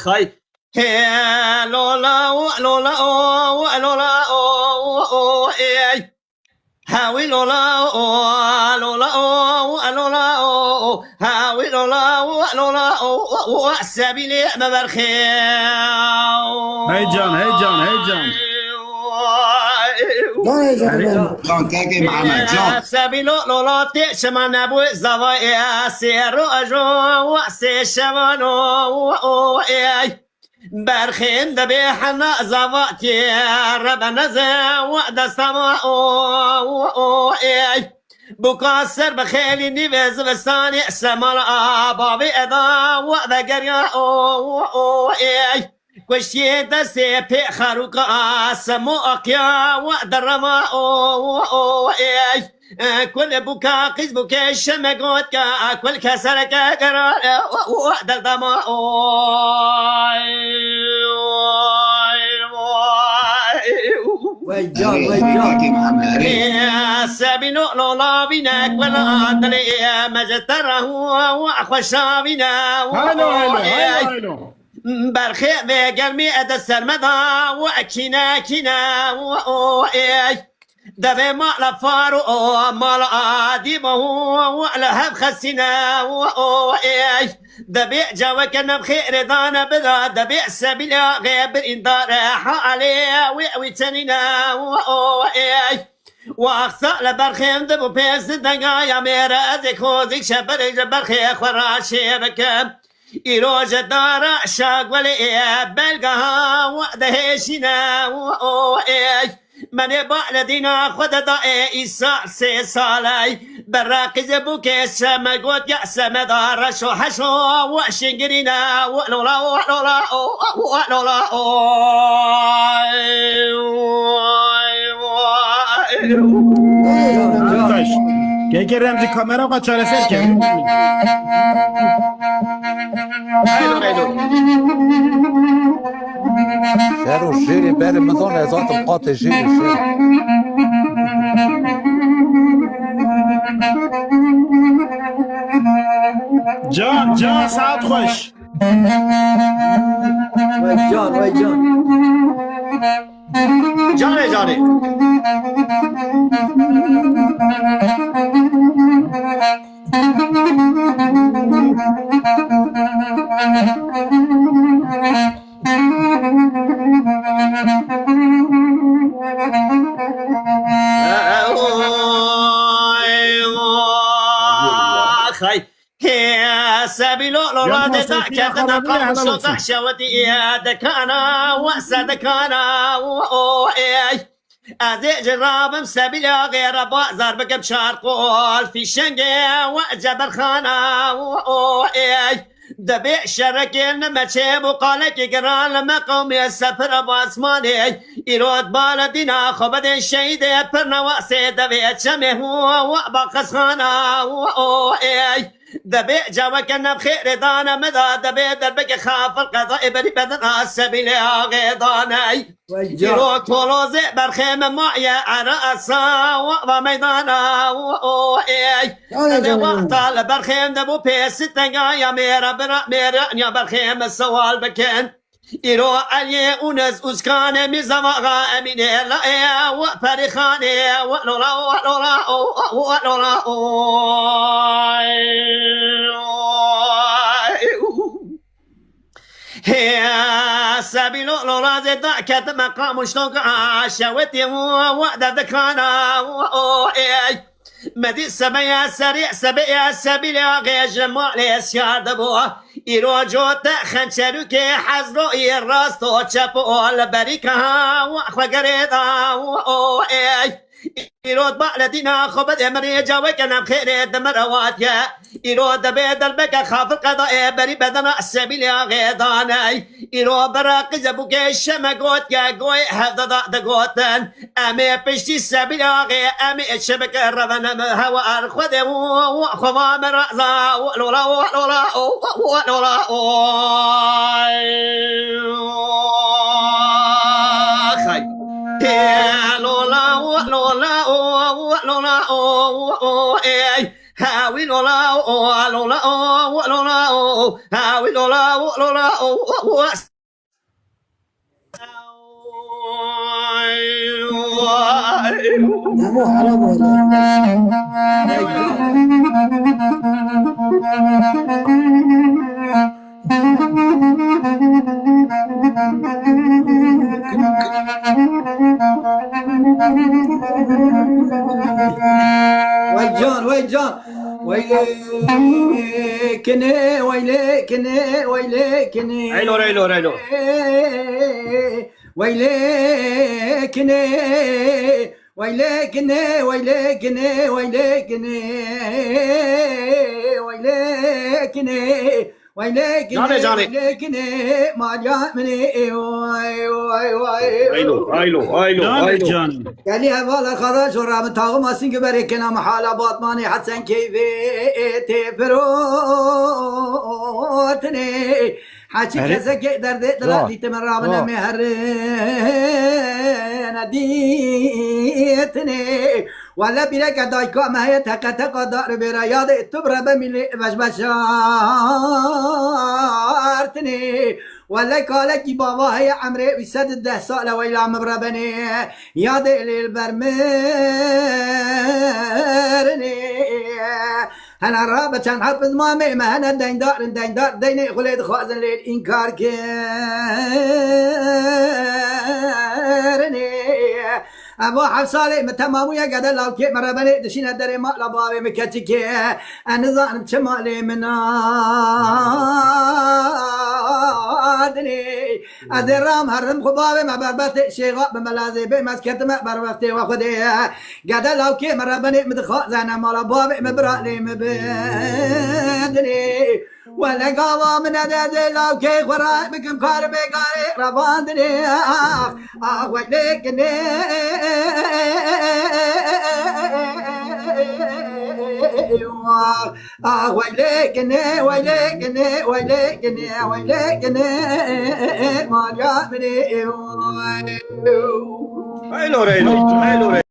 خي لولا لولا لولا هاوي لولا لولا لولا هاوي لولا لولا سبيلي مبرخي هيجان هيجان هيجان جان كاكي محمد جان سبيلو لولا تشمن ابو زوايا سيرو اجو وسي شمانو برخين دبيحنا زواتي ربنا زواد سما بكاسر بخيلي نيفز بساني سمال بابي ادا وذكريا كشي دسي بي خروقا سمو اقيا ودرما كل بكا قيس بكا شمقوت كا كل كسرك قرار ودردما ويجان ويجان يا سبينو لولا بينك ولا أدري مجتره وأخوشا بينا هلو هلو هلو هلو برخي بقلبي أدى السرمدا وأكينا كينا دبي ما لفارو ما لأديمه ولا هم خسنا دبي جواك بخير دانا بدا دبي سبيلا غيب الإندار حالي ويتنينا واخسا لبرخيم دبو بيس دنگا ميرا ذكو ذيك شبر جبرخي خراشي بكم إيروج دارا شاق ولي بلغها وعدهشنا من بعلدنا خد دائي إساء سي صالي براقز بوكيس مقود يأس مدار شو حشو وشنقرنا ولولا ولولا ولولا Arkadaş. Keke Remzi kamera kaçar eserken. شارو الجيري باري من دون عظات القاطع جيري الجيري Can saat hoş. ويجان ويجان جاني جاني يا سبيلو لولا دكانا قاموس دحشوتي يا دكانا وسدكانا أذي جرابم سبيلا غير بازار بكم شارقول في شنقي وجبر خانا دبيع شركين ما تشيب وقالك قران لما قوم يسفر باسماني يرود بالدينا خبد الشيد برنا واسي دبيع شمه وبقص خانا دبي جاوك بخير دانا مذا دبي دربك خاف القضاء بري بدن السبيل غيضاني يروك طولوزي برخيم معي على أسا وميدانا دبي وقت البرخيم دبو بيس تنقا يا ميرا برا ميرا يا برخيم السوال بكين إيرو علي أونس أسكان مزمغا أميني لا وفرخاني ولولا ولولا ولولا يا سبيلو لولا زد كتب مقام شلوك عاشوتي وعد ذكرانا مدي سبيا سريع سبيا سبيلا غير جمع ليسيار دبوه إيرو جوتا خنشروكي حزرو إيراستو تشابو البريكا وأخوة قريدا إيرود بعلدينا خبد أمري جاوك أنا بخير دمروات يا إيرود بيد البكا خاف القضاء بري بدنا السبيل غيضاني إيرود براقز بوكي شمقوت يا قوي هذا دقوتن أمي بشتي السبيل غي أمي الشبكة رضنا مهوا أرخذ وخوا مرأزا ولولا ولولا ولولا خي لولا لولا لولا هاوي لولا لولا لولا هاوي لولا لولا مو حرام ويجان ويجان ويليكني ويليكني ويليكني عيلو عيلو عيلو ويليكني ويليكني ويليكني ويليكني ويليكني جاني جاني ويليكني ما جامني واي واي واي عيلو عيلو عيلو جانك عيلو جاني قال لي هذا الخراج ورام تاغم اسين قبرك انا محاله باطماني حسن كيفي تفروتني حاجي كذا درد درد تمر من مهر نديتني ولا بيرك دايكو ما هي تكتك دار برياض تبرى بملي بشارتني ولا قالك بابا هي عمري بسد 10 سال ويلا مبربني يا دليل البرمرني انا رابط حافظ مامي ما انا دين دار ديني خليد خازن للانكار كيرني ابو حفصالي متمام يا قدر لو كي مربني دشينا دري ما لبابي مكتكي انا ظان شمالي منادني ادرام هرم خبابي ما بربت شيغا بملازي بمسكت ما بربتي وخدي قدر لو كي مربني مدخازن ما لبابي مبرالي مبدني ولا قاوى من هذا لو كي خراي بكم كاربي قاري رباندني ويليكني ويليكني ويليكني ويليكني ويليكني ما جابني عيلو عيلو عيلو